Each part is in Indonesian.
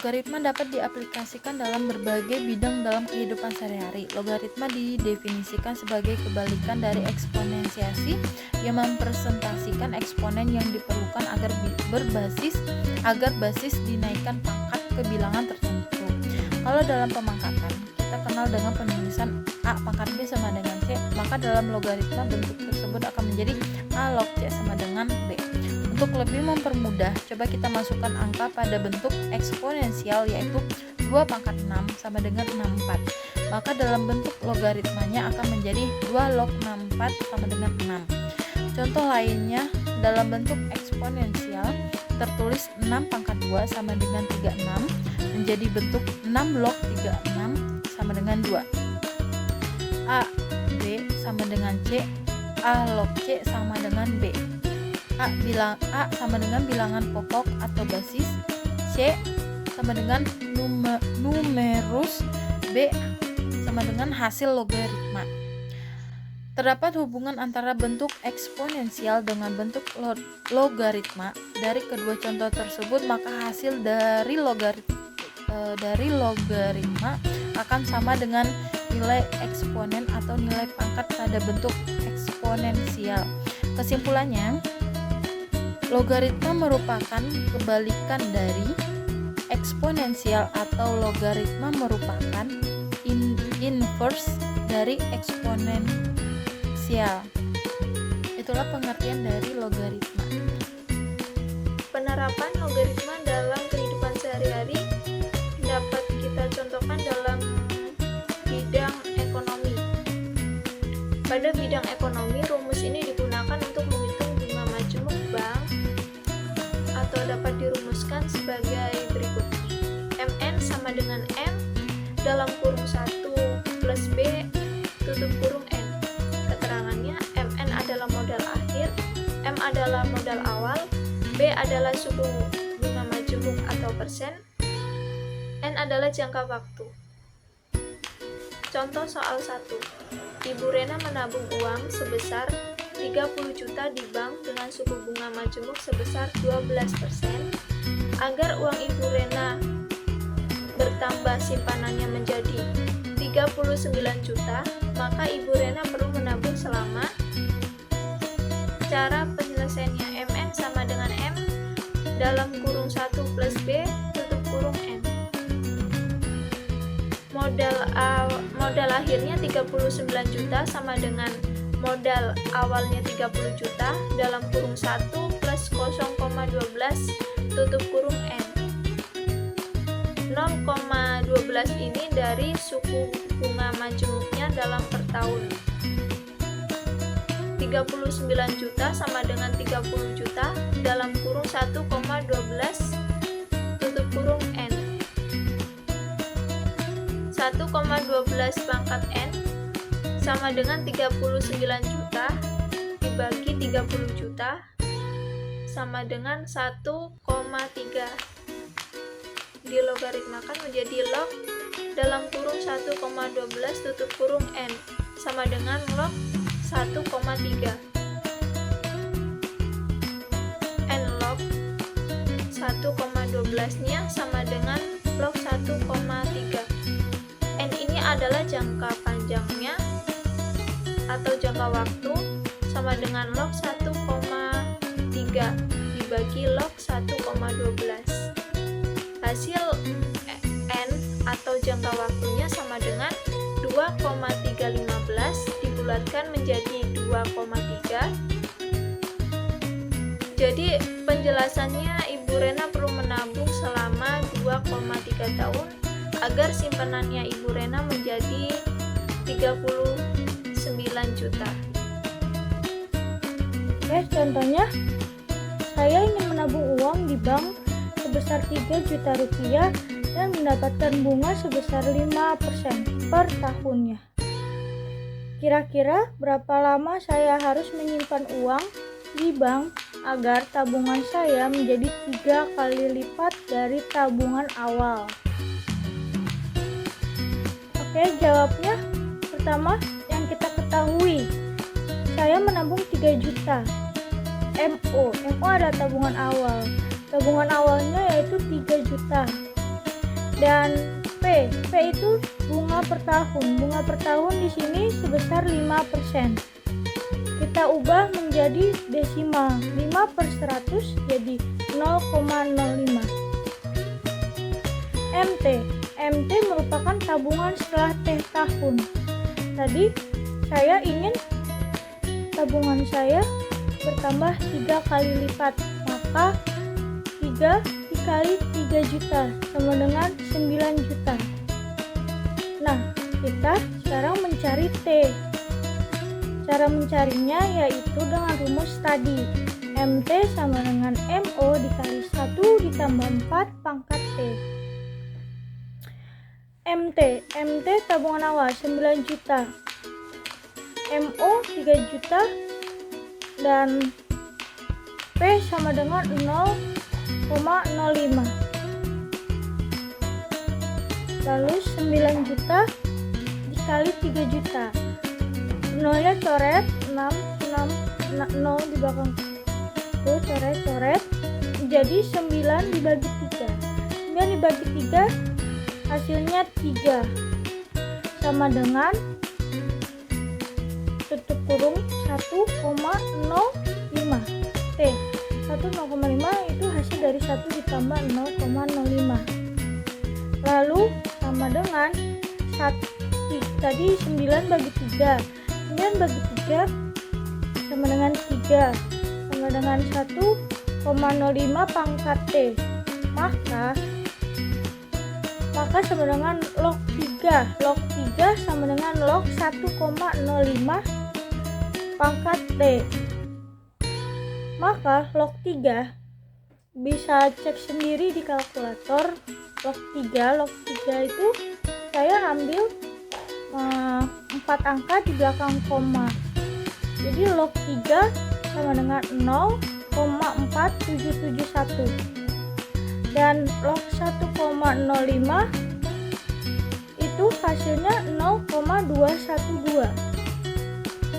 Logaritma dapat diaplikasikan dalam berbagai bidang dalam kehidupan sehari-hari. Logaritma didefinisikan sebagai kebalikan dari eksponensiasi yang mempresentasikan eksponen yang diperlukan agar basis dinaikkan pangkat ke bilangan tertentu. Kalau dalam pemangkatan, kita kenal dengan penulisan A pangkat B sama dengan C, maka dalam logaritma bentuk tersebut akan menjadi A log C sama dengan B. Untuk lebih mempermudah, coba kita masukkan angka pada bentuk eksponensial, yaitu 2 pangkat 6 sama dengan 64. Maka dalam bentuk logaritmanya akan menjadi 2 log 64 sama dengan 6. Contoh lainnya, dalam bentuk eksponensial tertulis 6 pangkat 2 sama dengan 36 menjadi bentuk 6 log 36 sama dengan 2. A, B sama dengan C, A log C sama dengan B. A sama dengan bilangan pokok atau basis, C sama dengan numerus, B sama dengan hasil logaritma. Terdapat hubungan antara bentuk eksponensial dengan bentuk logaritma. Dari kedua contoh tersebut, maka hasil dari logaritma akan sama dengan nilai eksponen atau nilai pangkat pada bentuk eksponensial. Kesimpulannya, logaritma merupakan kebalikan dari eksponensial atau logaritma merupakan inverse dari eksponensial. Itulah pengertian dari logaritma. Penerapan logaritma dalam kehidupan sehari-hari dapat kita contohkan dalam bidang ekonomi. Pada bidang ekonomi, rumus ini digunakan untuk menghitung bunga majemuk bank atau dapat dirumuskan sebagai berikut. Mn sama dengan M dalam kurung 1 plus B tutup kurung N. Keterangannya, Mn adalah modal akhir, M adalah modal awal, B adalah suku bunga majemuk atau persen, N adalah jangka waktu. Contoh soal 1. Ibu Rena menabung uang sebesar 30 juta di bank dengan suku bunga majemuk sebesar 12%. Agar uang Ibu Rena bertambah simpanannya menjadi 39 juta, maka Ibu Rena perlu menabung selama. Cara penyelesaiannya, Mn sama dengan M dalam kurung 1 plus B tutup kurung N. Modal akhirnya 39 juta sama dengan modal awalnya 30 juta dalam kurung 1 plus 0,12 tutup kurung N. 0,12 ini dari suku bunga majemuknya dalam per tahun. 39 juta sama dengan 30 juta dalam kurung 1,12 tutup kurung N. 1,12 pangkat N sama dengan 39 juta dibagi 30 juta sama dengan 1,3. Dilogaritmakan menjadi log dalam kurung 1,12 tutup kurung N sama dengan log 1,3. N log 1,12 nya sama dengan log 1,3. N ini adalah jangka panjangnya atau jangka waktu sama dengan log 1,3 dibagi log 1,12. Hasil N atau jangka waktunya sama dengan 2,315 dibulatkan menjadi 2,3. Jadi penjelasannya, Ibu Rena perlu menabung selama 2,3 tahun agar simpanannya Ibu Rena menjadi 39 juta. Oke, contohnya saya ingin menabung uang di bank sebesar 3 juta rupiah dan mendapatkan bunga sebesar 5% per tahunnya. Kira-kira berapa lama saya harus menyimpan uang di bank agar tabungan saya menjadi 3 kali lipat dari tabungan awal? Oke, jawabnya pertama yang kita ketahui, saya menabung 3 juta. MO adalah tabungan awal. Tabungan awalnya yaitu 3 juta. Dan P itu bunga per tahun. Bunga per tahun di sini sebesar 5%. Kita ubah menjadi desimal. 5 per 100 jadi 0,05. MT merupakan tabungan setelah T tahun. Tadi saya ingin tabungan saya bertambah 3 kali lipat, maka 3 dikali 3 juta sama dengan 9 juta. Nah, kita sekarang mencari T. Cara mencarinya yaitu dengan rumus tadi. MT sama dengan MO dikali 1 ditambah 4 pangkat T. MT tabungan awal 9 juta. MO 3 juta dan P sama dengan 0,05. Lalu 9 juta dikali 3 juta. Nolnya coret, 0 di belakang itu coret. Jadi 9 dibagi 3. 9 dibagi 3 hasilnya 3 sama dengan tutup kurung 1,05 T. 1,05 itu hasil dari 1 ditambah 0,05. Lalu sama dengan tadi 9 bagi 3. 9 bagi 3 sama dengan 3 sama dengan 1,05 pangkat T. Maka sama dengan log 3. Log 3 sama dengan log 1,05 pangkat T. Maka log 3 bisa cek sendiri di kalkulator. Log 3 itu saya ambil 4 angka di belakang koma. Jadi log 3 sama dengan 0,4771. Dan log 1,05 itu hasilnya 0,212.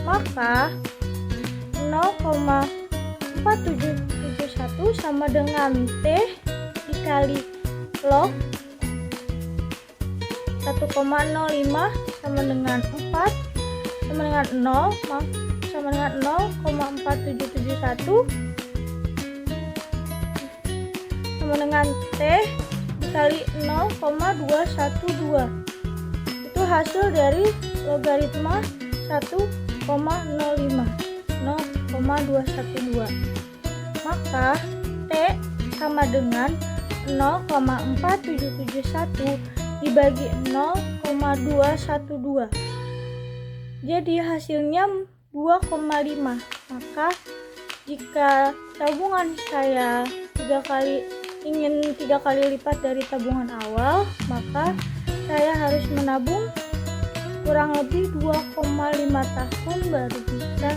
Maka 0,4771 sama dengan T dikali log 1,05 sama dengan 4 sama dengan 0 sama dengan 0,4771 sama dengan T dikali 0,212. Itu hasil dari logaritma 1,05 0,212. Maka T sama dengan 0,4771 dibagi 0,212. Jadi hasilnya 2,5. Maka jika tabungan saya ingin 3 kali lipat dari tabungan awal, maka saya harus menabung kurang lebih 2,5 tahun baru bisa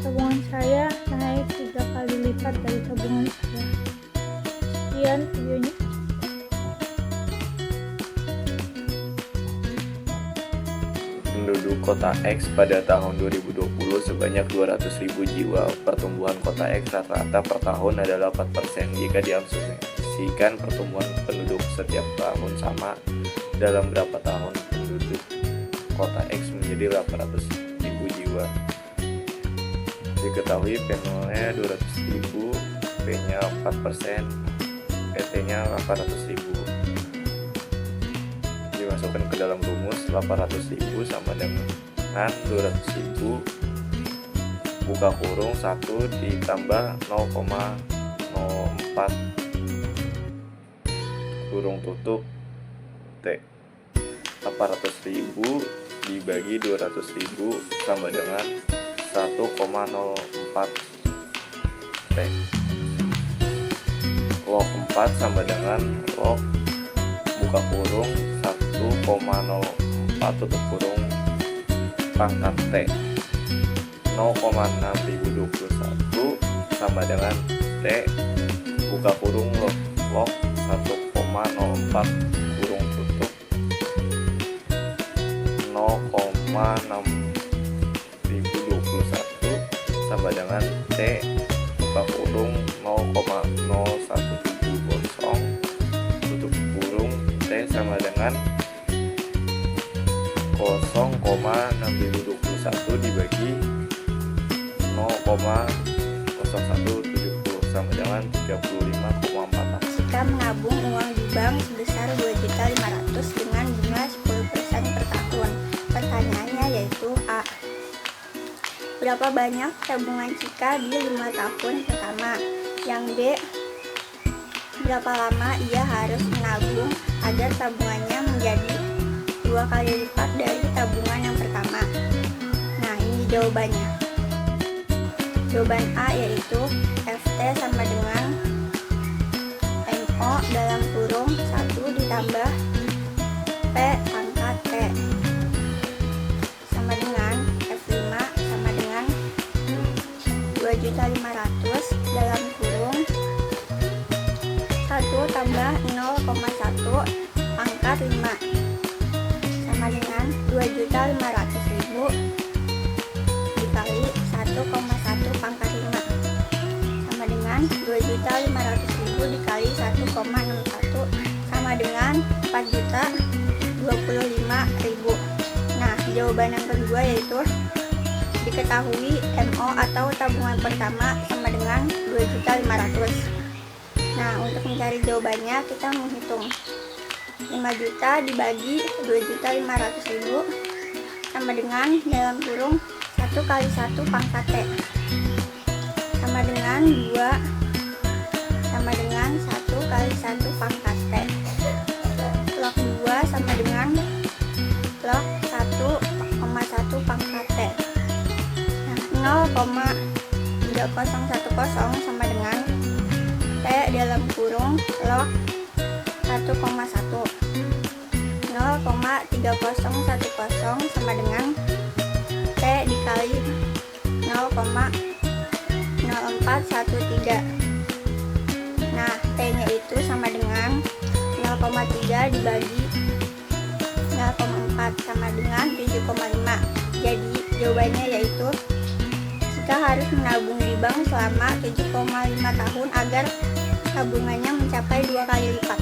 tabungan saya naik 3 kali lipat dari tabungan saya. Sekian videonya. Penduduk kota X pada tahun 2020 sebanyak 200.000 jiwa. Pertumbuhan kota X rata-rata per tahun adalah 4%. Jika diasumsikan pertumbuhan penduduk setiap tahun sama, dalam berapa tahun penduduk kota X menjadi 800.000 jiwa? Diketahui P0-nya 200.000, P-nya 4%, PT-nya 800.000. Dimasukkan ke dalam rumus 800.000 sama dengan 200.000 buka kurung 1 ditambah 0,04 kurung tutup T. 800.000 dibagi 200.000 sama dengan 1,04 T. Log 4 sama dengan log buka kurung 1,04 tutup kurung pangkat T. 0,6021 sama dengan T buka kurung log 1,04 kurung tutup 0,6021 sama dengan T buka kurung 0,0170 tutup kurung T sama dengan 0,6021 dibagi 0,0170 sama dengan 35,4. Jika menabung uang di bank sebesar 2.500.000 dengan bunga 10% per tahun. Pertanyaannya yaitu A. Berapa banyak tabungan Cika di 5 tahun pertama? Yang B. Berapa lama ia harus menabung agar tabungannya menjadi 2 kali lipat dari tabungan yang pertama? Nah, ini jawabannya. Jawaban A yaitu FT sama dengan MO dalam kurung 1 ditambah P pangkat T sama dengan F5 sama dengan 2.500.000 dalam kurung 1 tambah 0,1 pangkat 5 sama dengan 2.500.000 dikali 1,1 pangkat 5 sama dengan 2.500.000 dikali 1,61 sama dengan 4.025.000. Nah, jawaban yang kedua yaitu diketahui MO atau tabungan pertama sama dengan 2.500.000. Nah, untuk mencari jawabannya kita menghitung 5 juta dibagi 2.500.000 sama dengan dalam kurung 1 kali 1 pangkat T sama dengan 2 sama dengan 1 kali 1 pangkat T. Log 2 sama dengan log 1,1 pangkat T. Nah, 0,3010 sama dengan T dalam kurung log 1,1. 0,3010 sama dengan T dikali 0,0413. Nah, T-nya itu sama dengan 0,3 dibagi 0,4 sama dengan 7,5. Jadi, jawabannya yaitu Cika harus menabung di bank selama 7,5 tahun agar tabungannya mencapai 2 kali lipat.